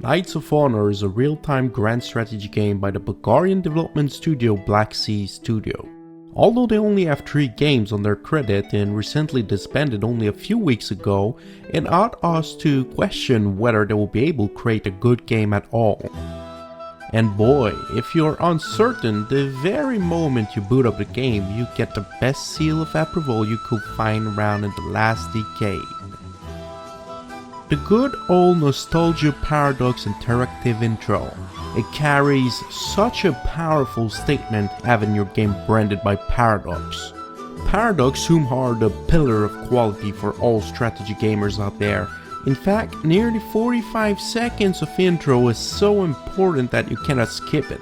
Knights of Honor is a real-time grand strategy game by the Bulgarian development studio Black Sea Studio. Although they only have 3 games on their credit and recently disbanded only a few weeks ago, it ought us to question whether they will be able to create a good game at all. And boy, if you're uncertain, the very moment you boot up the game, you get the best seal of approval you could find around in the last decade. The good old Nostalgia Paradox interactive intro. It carries such a powerful statement having your game branded by Paradox. Paradox whom are the pillar of quality for all strategy gamers out there. In fact, nearly 45 seconds of intro is so important that you cannot skip it.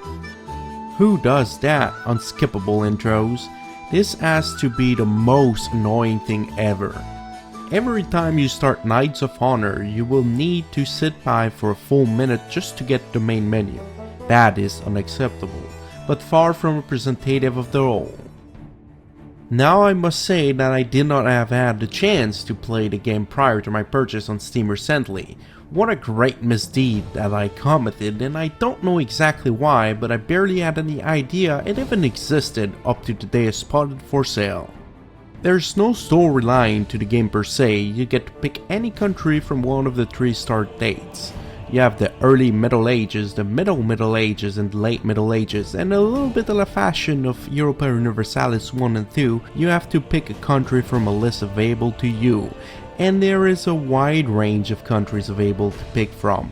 Who does that? Unskippable intros? This has to be the most annoying thing ever. Every time you start Knights of Honor, you will need to sit by for a full minute just to get the main menu. That is unacceptable, but far from representative of the whole. Now I must say that I did not have had the chance to play the game prior to my purchase on Steam recently. What a great misdeed that I committed, and I don't know exactly why, but I barely had any idea it even existed up to the day I spotted for sale. There's no storyline to the game per se, you get to pick any country from one of the 3 start dates. You have the early Middle Ages, the Middle Ages and late Middle Ages, and a little bit of a fashion of Europa Universalis 1 and 2, you have to pick a country from a list available to you, and there is a wide range of countries available to pick from.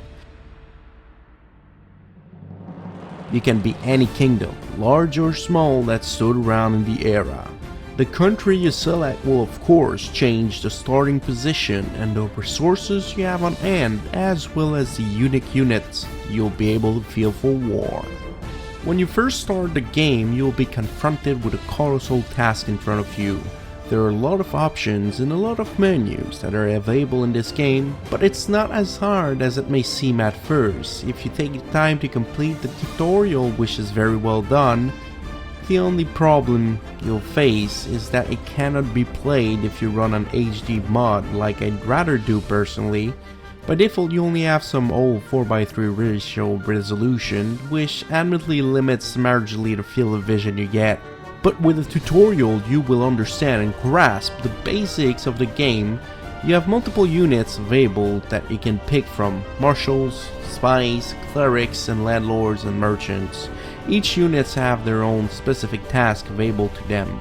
You can be any kingdom, large or small, that stood around in the era. The country you select will of course change the starting position and the resources you have on hand, as well as the unique units you'll be able to field for war. When you first start the game, you'll be confronted with a colossal task in front of you. There are a lot of options and a lot of menus that are available in this game, but it's not as hard as it may seem at first if you take the time to complete the tutorial, which is very well done. The only problem you'll face is that it cannot be played if you run an HD mod like I'd rather do personally. By default you only have some old 4:3 ratio resolution, which admittedly limits marginally the field of vision you get. But with a tutorial you will understand and grasp the basics of the game. You have multiple units available that you can pick from: marshals, spies, clerics, and landlords and merchants. Each units have their own specific task available to them.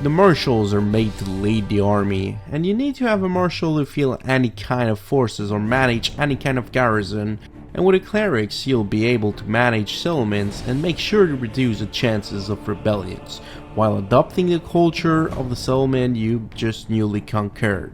The marshals are made to lead the army, and you need to have a marshal to field any kind of forces or manage any kind of garrison, and with the clerics you'll be able to manage settlements and make sure to reduce the chances of rebellions, while adopting the culture of the settlement you just newly conquered.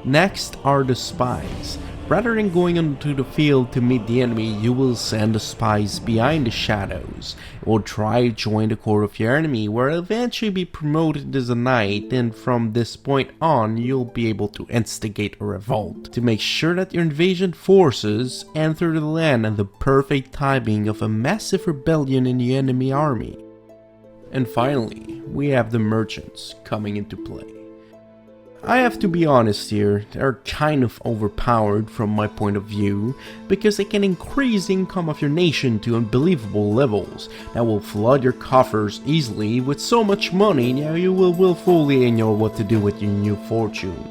Next are the spies. Rather than going onto the field to meet the enemy, you will send the spies behind the shadows. It will try to join the court of your enemy, where it'll eventually be promoted as a knight, and from this point on you'll be able to instigate a revolt to make sure that your invasion forces enter the land at the perfect timing of a massive rebellion in the enemy army. And finally, we have the merchants coming into play. I have to be honest here, they're kind of overpowered from my point of view, because they can increase the income of your nation to unbelievable levels that will flood your coffers easily with so much money now you will willfully know what to do with your new fortune.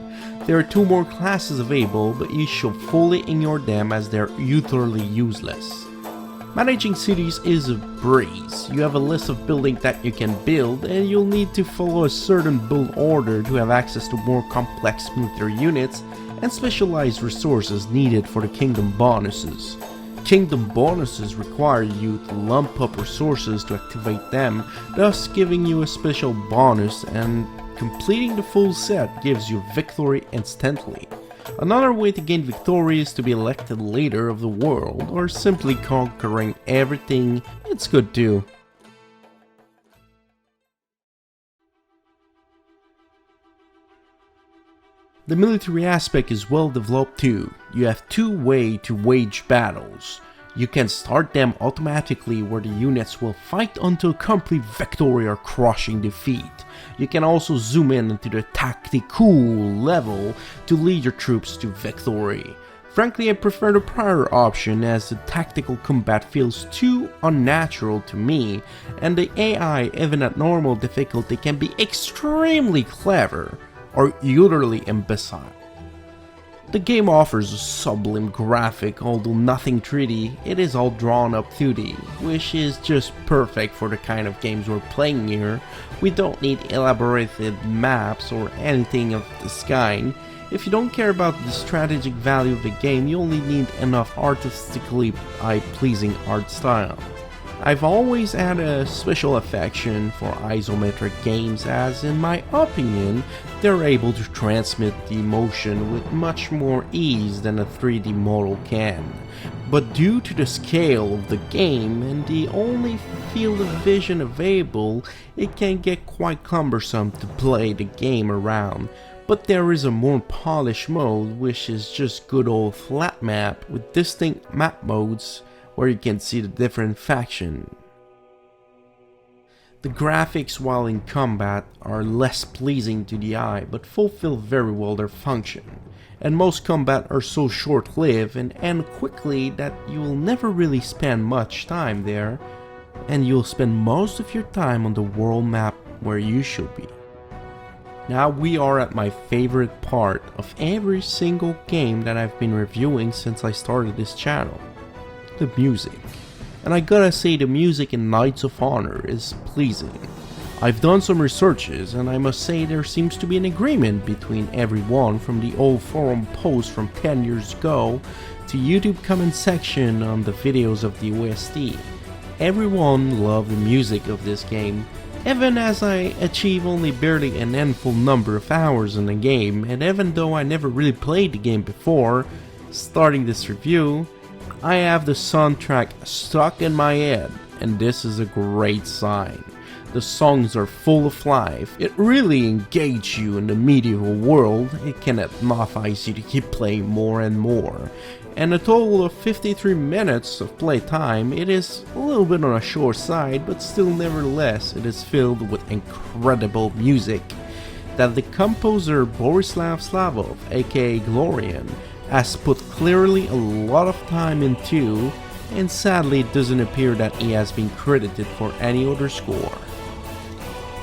There are 2 more classes available, but you should fully ignore them as they're utterly useless. Managing cities is a breeze. You have a list of buildings that you can build, and you'll need to follow a certain build order to have access to more complex military units and specialized resources needed for the kingdom bonuses. Kingdom bonuses require you to lump up resources to activate them, thus giving you a special bonus, and completing the full set gives you victory instantly. Another way to gain victory is to be elected leader of the world, or simply conquering everything. It's good too. The military aspect is well developed too. You have 2 ways to wage battles. You can start them automatically where the units will fight until complete victory or crushing defeat. You can also zoom in into the tactical level to lead your troops to victory. Frankly, I prefer the prior option as the tactical combat feels too unnatural to me, and the AI even at normal difficulty can be extremely clever or utterly imbecile. The game offers a sublime graphic, although nothing 3D, it is all drawn up 2D, which is just perfect for the kind of games we're playing here. We don't need elaborated maps or anything of this kind. If you don't care about the strategic value of the game, you only need enough artistically eye-pleasing art style. I've always had a special affection for isometric games as, in my opinion, they're able to transmit the emotion with much more ease than a 3D model can. But due to the scale of the game and the only field of vision available, it can get quite cumbersome to play the game around. But there is a more polished mode, which is just good old flat map with distinct map modes where you can see the different faction. The graphics while in combat are less pleasing to the eye but fulfill very well their function, and most combat are so short-lived and end quickly that you will never really spend much time there, and you'll spend most of your time on the world map where you should be. Now we are at my favorite part of every single game that I've been reviewing since I started this channel. The music. And I gotta say, the music in Knights of Honor is pleasing. I've done some researches and I must say there seems to be an agreement between everyone, from the old forum post from 10 years ago to YouTube comment section on the videos of the OST. Everyone loved the music of this game, even as I achieve only barely an handful number of hours in the game, and even though I never really played the game before starting this review, I have the soundtrack stuck in my head, and this is a great sign. The songs are full of life, it really engages you in the medieval world, it can hypnotize you to keep playing more and more. And a total of 53 minutes of playtime, it is a little bit on a short side, but still nevertheless it is filled with incredible music that the composer Borislav Slavov, aka Glorian, has put clearly a lot of time into, and sadly it doesn't appear that he has been credited for any other score.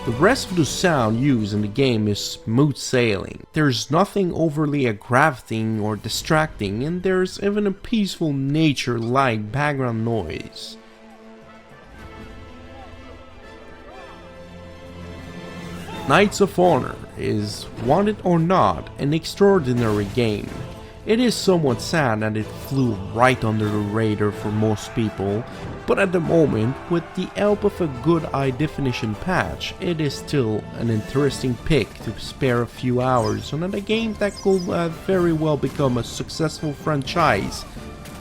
The rest of the sound used in the game is smooth sailing. There's nothing overly aggravating or distracting, and there's even a peaceful nature-like background noise. Knights of Honor is, want it or not, an extraordinary game. It is somewhat sad that it flew right under the radar for most people, but at the moment, with the help of a good high definition patch, it is still an interesting pick to spare a few hours on a game that could very well become a successful franchise,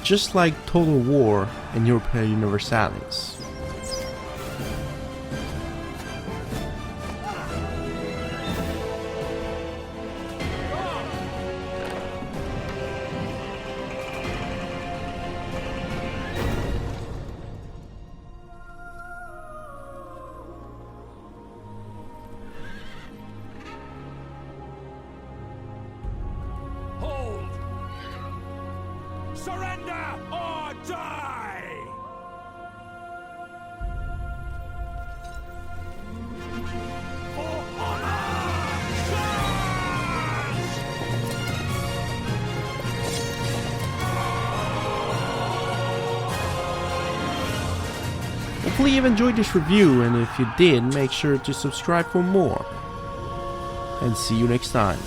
just like Total War and Europa Universalis. Surrender or die! For honor! Hopefully you've enjoyed this review, and if you did, make sure to subscribe for more. And see you next time.